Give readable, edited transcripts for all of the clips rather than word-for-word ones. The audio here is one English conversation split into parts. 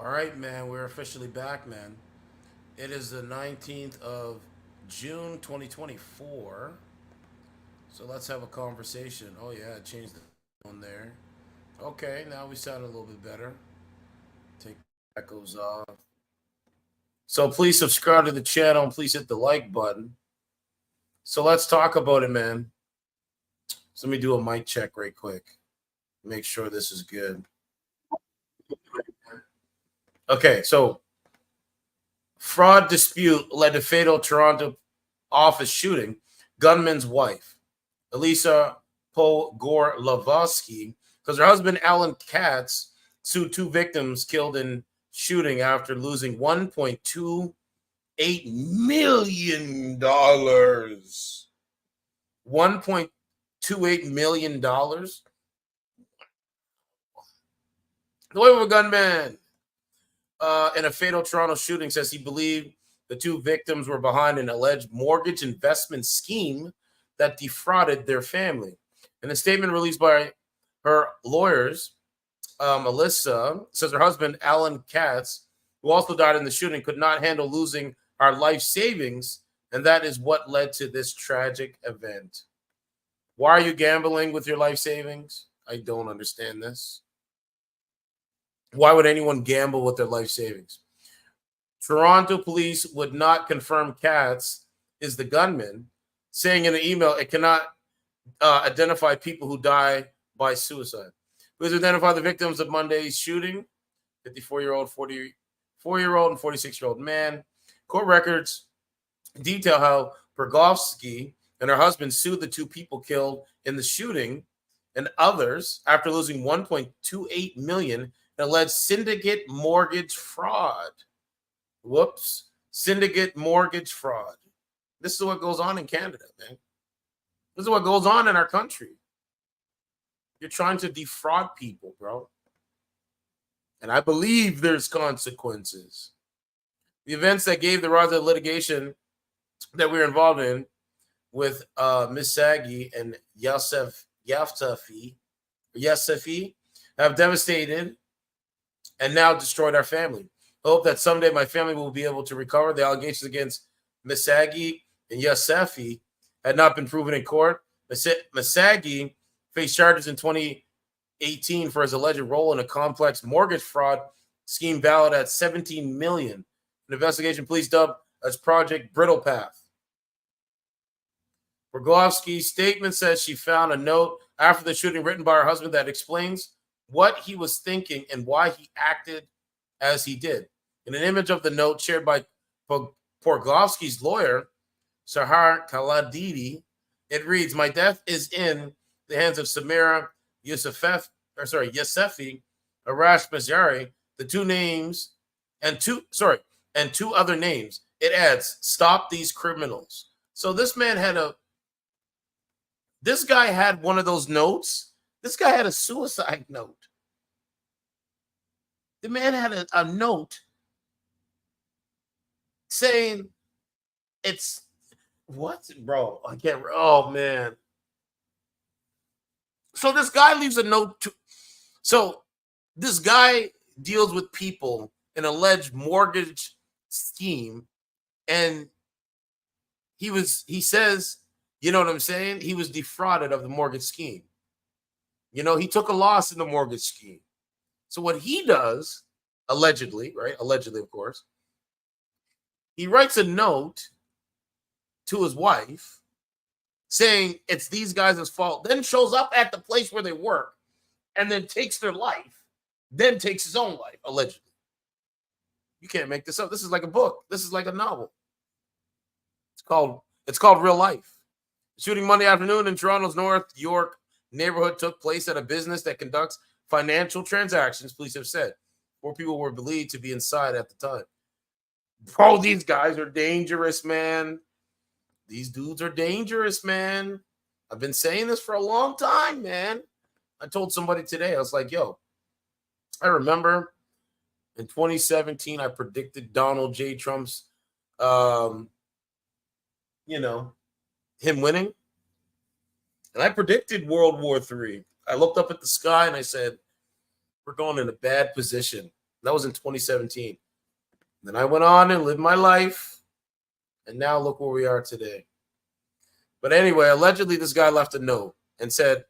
All right, man, we're officially back, man. It is the 19th of June 2024. So let's have a conversation. Oh, yeah, I changed the tone there. Okay, now we sound a little bit better. Take the echoes off. So please subscribe to the channel and please hit the like button. So let's talk about it, man. So let me do a mic check right quick. Make sure this is good. Okay, so fraud dispute led to fatal Toronto office shooting. Gunman's wife, Alisa Pogorelovsky, because her husband, Alan KATS, sued two victims killed in shooting after losing $1.28 million. $1.28 million? The way of a gunman in a fatal Toronto shooting says he believed the two victims were behind an alleged mortgage investment scheme that defrauded their family. In a statement released by her lawyers, Alisa says her husband, Alan Katz, who also died in the shooting, could not handle losing our life savings, and that is what led to this tragic event. Why are you gambling with your life savings? I don't understand this. Why would anyone gamble with their life savings? Toronto police would not confirm Katz is the gunman, saying in an email it cannot identify people who die by suicide. Police identify the victims of Monday's shooting: 54-year-old, 44-year-old, and 46-year-old man. Court records detail how Pogorelovsky and her husband sued the two people killed in the shooting and others after losing $1.28 million in alleged syndicate mortgage fraud. Whoops. Syndicate mortgage fraud. This is what goes on in Canada, man. This is what goes on in our country. You're trying to defraud people, bro. And I believe there's consequences. The events that gave the rise of litigation that we were involved in with Miss Sagi and Yaftafi have devastated and now destroyed our family. I hope that someday my family will be able to recover. The allegations against Misagi and Yasefi had not been proven in court. Misagi faced charges in 2018 for his alleged role in a complex mortgage fraud scheme valued at $17 million. An investigation police dubbed as Project Brittle Path. Pogorelovsky's statement says she found a note after the shooting written by her husband that explains what he was thinking and why he acted as he did. In an image of the note shared by Pogorelovsky's lawyer, Sahar Kaladidi, it reads, "My death is in the hands of Samira Yasefi, Arash Mazari, the two names, and two other names." It adds, "Stop these criminals." So this guy had one of those notes. This guy had a suicide note. The man had a note saying it's what, bro? I can't. Oh man. So this guy leaves a note to. So this guy deals with people in alleged mortgage scheme, and he says, you know what I'm saying? He was defrauded of the mortgage scheme. You know, he took a loss in the mortgage scheme. So what he does, allegedly, right? Allegedly, of course, he writes a note to his wife saying it's these guys' fault, then shows up at the place where they work and then takes their life, then takes his own life, allegedly. You can't make this up. This is like a book. This is like a novel. It's called Real Life. The shooting Monday afternoon in Toronto's North York neighborhood took place at a business that conducts financial transactions, police have said. 4 people were believed to be inside at the time. Bro, these guys are dangerous, man. These dudes are dangerous, man. I've been saying this for a long time, man. I told somebody today, I was like, yo, I remember in 2017, I predicted Donald J. Trump's, him winning. And I predicted World War III. I looked up at the sky and I said, we're going in a bad position. That was in 2017. Then I went on and lived my life, and now look where we are today. But anyway, allegedly this guy left a note and said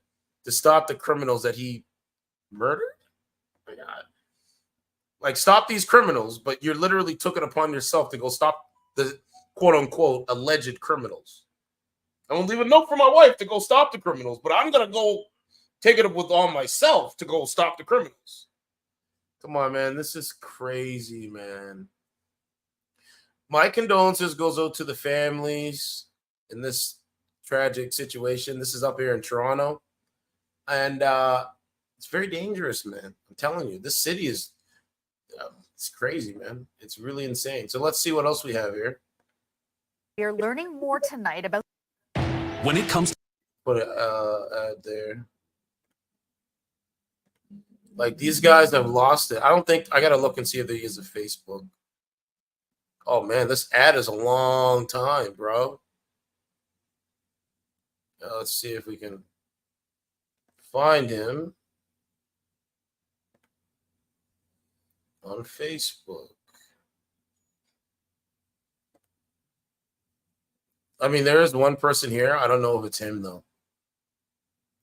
to stop the criminals that he murdered. Oh my God. Like, stop these criminals, but you literally took it upon yourself to go stop the quote-unquote alleged criminals. I won't leave a note for my wife to go stop the criminals, but I'm going to go take it up with on myself to go stop the criminals. Come on, man. This is crazy, man. My condolences goes out to the families in this tragic situation. This is up here in Toronto. And it's very dangerous, man. I'm telling you, this city is it's crazy, man. It's really insane. So let's see what else we have here. We are learning more tonight about when it comes to put it out there. Like, these guys have lost it. I don't think I gotta look and see if they use a Facebook. Oh man, this ad is a long time, bro. Let's see if we can find him on Facebook. I mean, there is one person here. I don't know if it's him, though.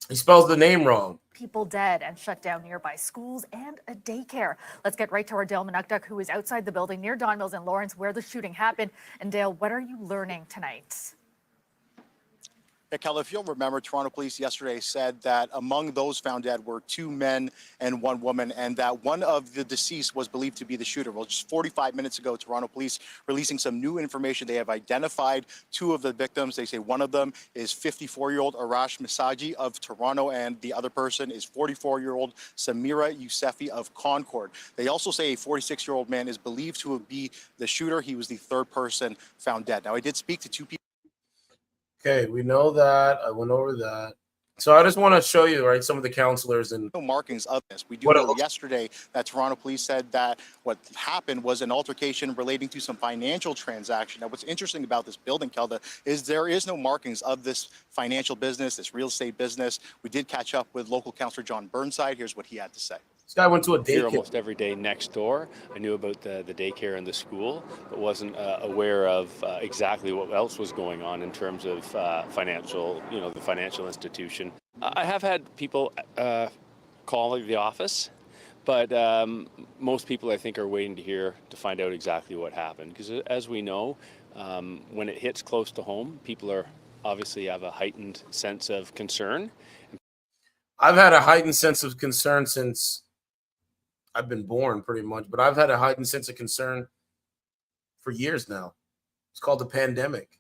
He spells the name wrong. People dead and shut down nearby schools and a daycare. Let's get right to our Dale Manukduk, who is outside the building near Don Mills and Lawrence, where the shooting happened. And Dale, what are you learning tonight? Yeah, Kel, if you'll remember, Toronto police yesterday said that among those found dead were 2 men and 1 woman, and that one of the deceased was believed to be the shooter. Well, just 45 minutes ago, Toronto police releasing some new information. They have identified 2 of the victims. They say one of them is 54-year-old Arash Misaji of Toronto, and the other person is 44-year-old Samira Yousefi of Concord. They also say a 46-year-old man is believed to be the shooter. He was the 3rd person found dead. Now, I did speak to 2 people. Okay, we know that. I went over that. So I just want to show you, right, some of the counselors and no markings of this. We do know yesterday that Toronto police said that what happened was an altercation relating to some financial transaction. Now, what's interesting about this building, Kelda, is there is no markings of this financial business, this real estate business. We did catch up with local councillor John Burnside. Here's what he had to say. This guy went to a Here daycare almost every day next door. I knew about the daycare and the school, but wasn't aware of exactly what else was going on in terms of financial, the financial institution. I have had people call the office, but most people, I think, are waiting to find out exactly what happened. Because as we know, when it hits close to home, people are obviously have a heightened sense of concern. I've had a heightened sense of concern since I've been born, pretty much, but I've had a heightened sense of concern for years now. It's called the pandemic.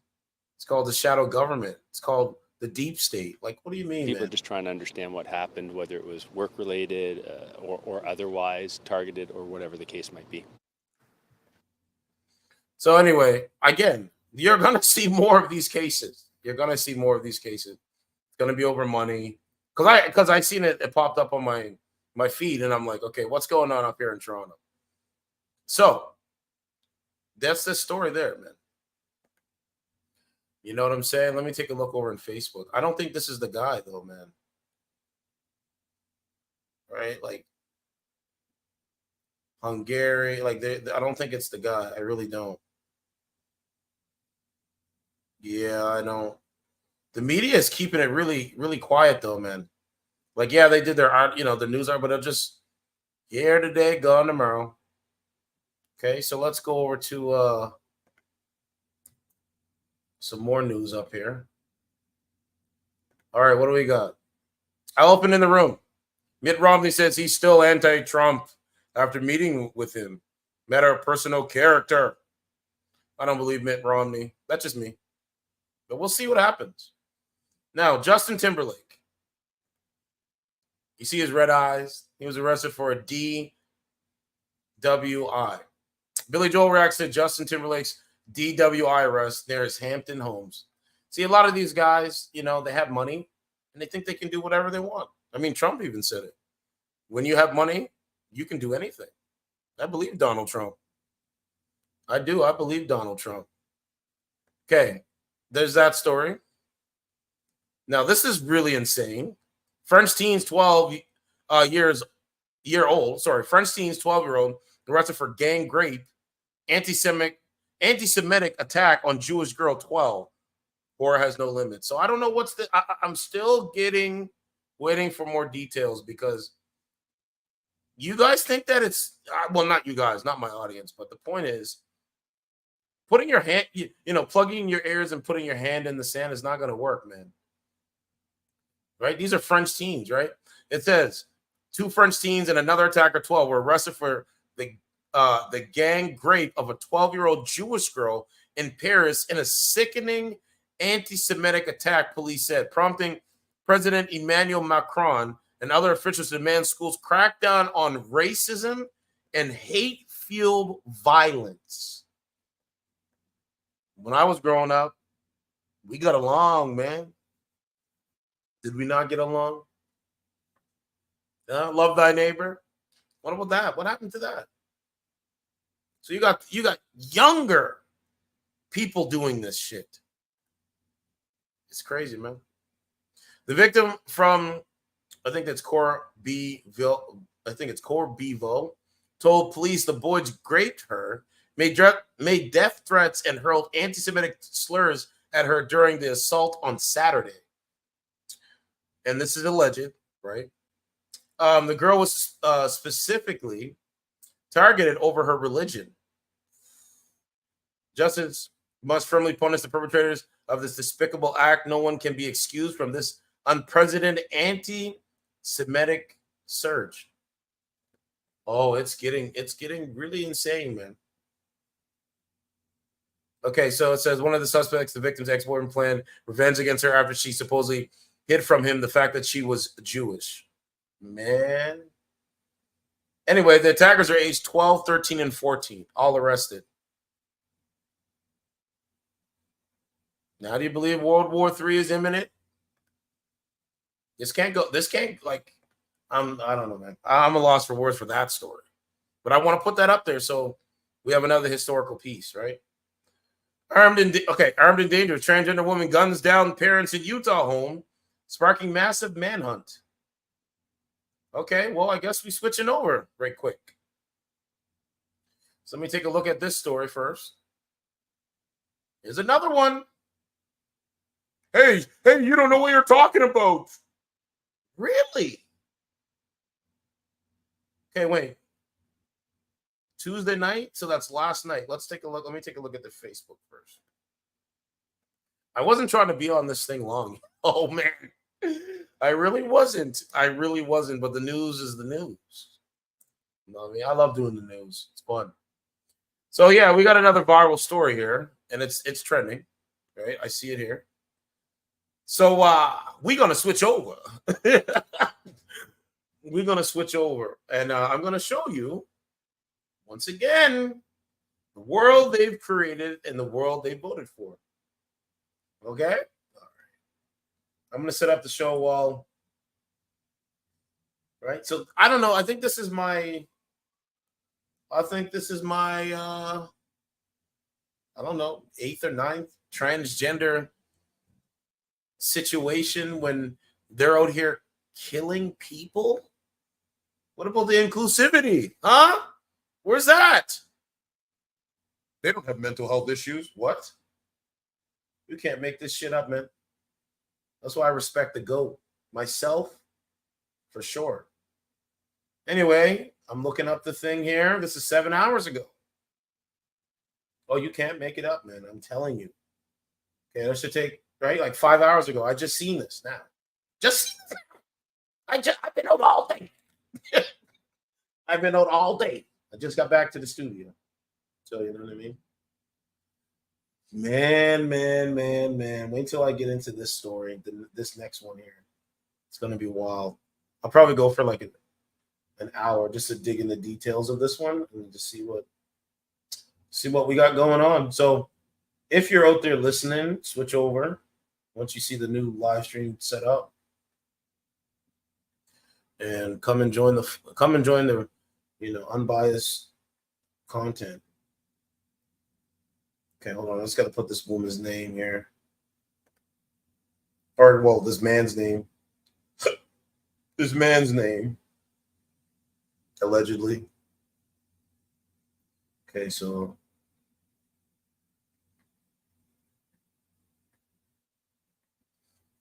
It's called the shadow government. It's called the deep state. Like, what do you mean, People man? are just trying to understand what happened, whether it was work-related or otherwise targeted or whatever the case might be. So anyway, again, you're going to see more of these cases. You're going to see more of these cases. It's going to be over money. Because I seen it popped up on my feed, and I'm like, okay, what's going on up here in Toronto? So that's the story there, man. You know what I'm saying? Let me take a look over on Facebook. I don't think this is the guy, though, man. Right? Like, Hungary. Like, I don't think it's the guy. I really don't. Yeah, I don't. The media is keeping it really, really quiet, though, man. Like, yeah, they did their, the news are, but they'll just here today, gone tomorrow. Okay, so let's go over to some more news up here. All right, what do we got? Elephant in the room. Mitt Romney says he's still anti-Trump after meeting with him. Matter of personal character. I don't believe Mitt Romney. That's just me. But we'll see what happens. Now, Justin Timberlake. You see his red eyes. He was arrested for a DWI. Billy Joel reacts to Justin Timberlake's DWI arrest near his Hampton homes. See, a lot of these guys, they have money and they think they can do whatever they want. I mean, Trump even said it. When you have money, you can do anything. I believe Donald Trump. I do. I believe Donald Trump. Okay, there's that story. Now, this is really insane. French teen's 12-year-old French teen's 12-year-old arrested for gang rape, anti-Semitic attack on Jewish girl 12. Horror has no limit. So I don't know what's the. I'm still waiting for more details because you guys think that it's well, not you guys, not my audience, but the point is, putting your hand, plugging your ears and putting your hand in the sand is not going to work, man. Right? These are French teens, right? It says 2 French teens and another attacker 12 were arrested for the gang rape of a 12-year-old Jewish girl in Paris in a sickening anti-Semitic attack, police said, prompting President Emmanuel Macron and other officials to demand schools crack down on racism and hate-fueled violence. When I was growing up, we got along, man. Did we not get along? Love thy neighbor. What about that? What happened to that? So you got younger people doing this shit. It's crazy, man. The victim from, I think it's Corbevo, told police the boys raped her, made death threats, and hurled anti-Semitic slurs at her during the assault on Saturday. And this is alleged, right? The girl was specifically targeted over her religion. Justice must firmly punish the perpetrators of this despicable act. No one can be excused from this unprecedented anti-Semitic surge. Oh, it's getting really insane, man. Okay, so it says one of the suspects, the victim's ex-boyfriend, planned revenge against her after she supposedly hid from him the fact that she was Jewish. Man. Anyway, the attackers are aged 12, 13, and 14, all arrested. Now, do you believe World War III is imminent? I don't know, man. I'm a loss for words for that story. But I want to put that up there so we have another historical piece, right? Armed and dangerous. Transgender woman guns down parents in Utah home, sparking massive manhunt. Okay, well, I guess we're switching over right quick. So let me take a look at this story first. Here's another one. Hey, you don't know what you're talking about. Really? Okay, wait. Tuesday night? So that's last night. Let's take a look. Let me take a look at the Facebook first. I wasn't trying to be on this thing long. Oh, man. I really wasn't. But the news is the news. You know what I mean? I love doing the news. It's fun. So, yeah, we got another viral story here, and it's trending. Right? I see it here. So we're going to switch over. We're going to switch over. And I'm going to show you, once again, the world they've created and the world they voted for. Okay? All right. I'm going to set up the show wall. Right? So, I don't know. I think this is my, I don't know, 8th or 9th transgender situation when they're out here killing people. What about the inclusivity? Huh? Where's that? They don't have mental health issues. What? You can't make this shit up, man. That's why I respect the GOAT. Myself, for sure. Anyway, I'm looking up the thing here. This is 7 hours ago. Oh, you can't make it up, man. I'm telling you. Okay, that should take, right? Like 5 hours ago. I just seen this now. I've been out all day. I've been out all day. I just got back to the studio. So, you know what I mean? Man. Wait till I get into this story, this next one here. It's going to be wild. I'll probably go for like an hour just to dig in the details of this one and just see what we got going on. So if you're out there listening, switch over once you see the new live stream set up. And come and join the unbiased content. Okay, hold on. I just got to put this woman's name here. Or, well, this man's name. This man's name. Allegedly. Okay, so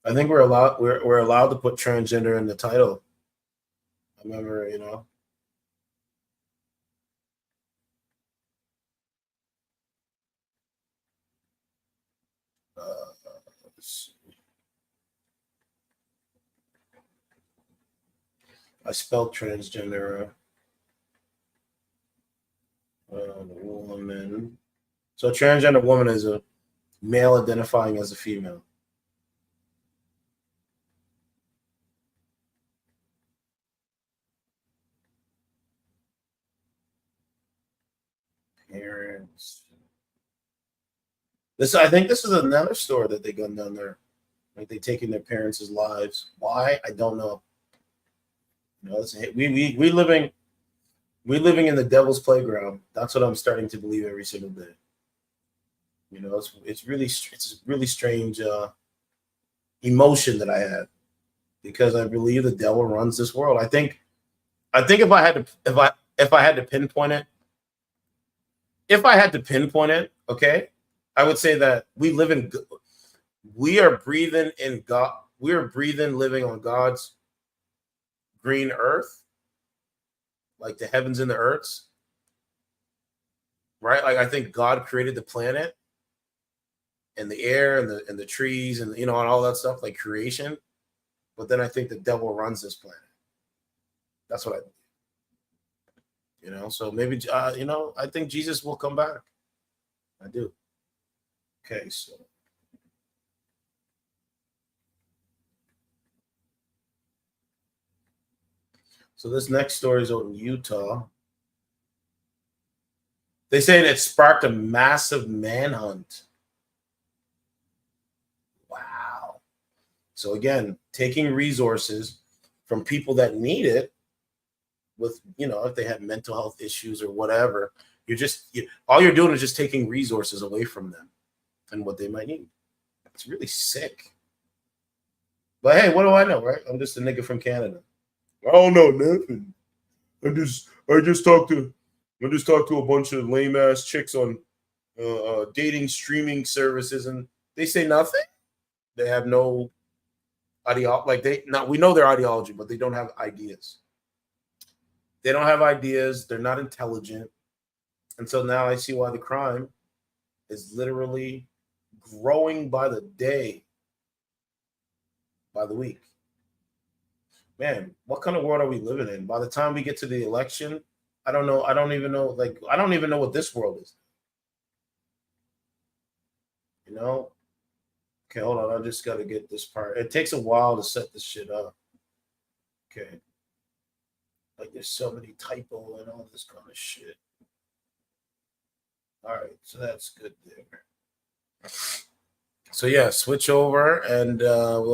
I think we're allowed to put transgender in the title. I remember, let's see. I spelled transgender. Woman. So transgender woman is a male identifying as a female. Parents. I think this is another store that they gunned down there. Like they taking their parents' lives. Why? I don't know. We living in the devil's playground. That's what I'm starting to believe every single day. It's a really strange emotion that I had because I believe the devil runs this world. I think if I had to pinpoint it, okay, I would say that we are breathing in God. We are breathing, living on God's green earth, like the heavens and the earths, right? Like I think God created the planet and the air and the trees and and all that stuff, like creation. But then I think the devil runs this planet. That's what I think. So maybe I think Jesus will come back. I do. Okay, so this next story is out in Utah. They say it sparked a massive manhunt. Wow. So again, taking resources from people that need it with, if they have mental health issues or whatever, all you're doing is just taking resources away from them and what they might need. It's really sick. But hey, what do I know, right? I'm just a nigga from Canada. I don't know nothing. I just talked to a bunch of lame ass chicks on dating streaming services, and they say nothing. They have no ideology. We know their ideology, but they don't have ideas. They don't have ideas. They're not intelligent, and so now I see why the crime is literally growing by the day, by the week. Man, what kind of world are we living in? By the time we get to the election, I don't know. I don't even know. I don't even know what this world is. Okay, hold on. I just got to get this part. It takes a while to set this shit up. Okay. Like there's so many typo and all this kind of shit. All right, so that's good there. So yeah, switch over and we'll